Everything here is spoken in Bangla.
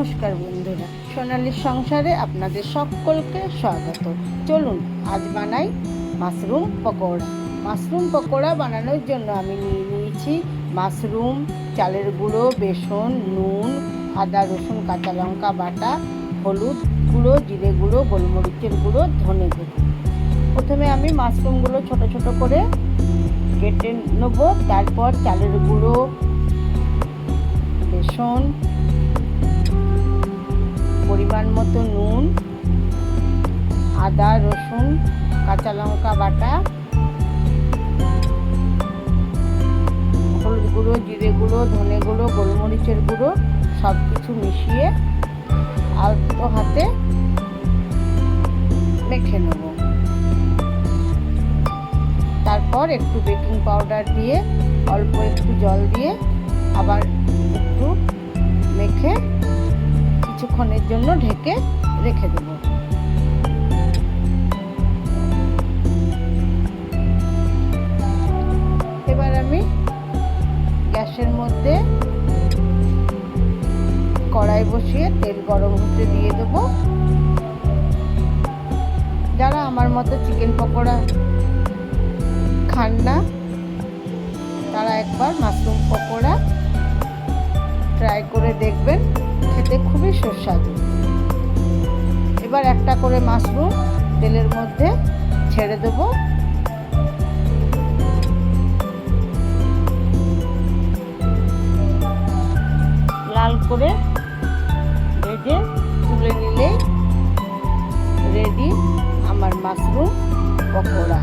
নমস্কার বন্ধুরা, সোনালীর সংসারে আপনাদের সকলকে স্বাগত। চলুন আজ বানাই মাশরুম পকোড়া। মাশরুম পকোড়া বানানোর জন্য আমি নিয়েছি মাশরুম, চালের গুঁড়ো, বেসন, নুন, আদা রসুন কাঁচা লঙ্কা বাটা, হলুদ গুঁড়ো, জিরে গুঁড়ো, গোলমরিচের গুঁড়ো, ধনে গুঁড়ো। প্রথমে আমি মাশরুমগুলো ছোট ছোট করে কেটে নেব। তারপর চালের গুঁড়ো, বেসন, পরিমাণ মতো নুন, আদা রসুন কাঁচা লঙ্কা বাটা, হলুদ গুঁড়ো, জিরে গুঁড়ো, ধনে গুঁড়ো, গোলমরিচের গুঁড়ো সব কিছু মিশিয়ে আলতো হাতে মেখে নেব। তারপর একটু বেকিং পাউডার দিয়ে অল্প একটু জল দিয়ে আবার একটু মেখে কিছুক্ষণের জন্য ঢেকে রেখে দেব। এবার আমি গ্যাসের মধ্যে কড়াই বসিয়ে তেল গরম হতে দিয়ে দেব। যারা আমার মতো চিকেন পকোড়া খান না, তারা একবার মাশরুম পকোড়া ট্রাই করে দেখবেন, খেতে খুবই সুস্বাদু। এবার একটা করে মাশরুম তেলের মধ্যে ছেড়ে দেব। লাল করে ভেজে তুলে নিলেই রেডি আমার মাশরুম পকোড়া।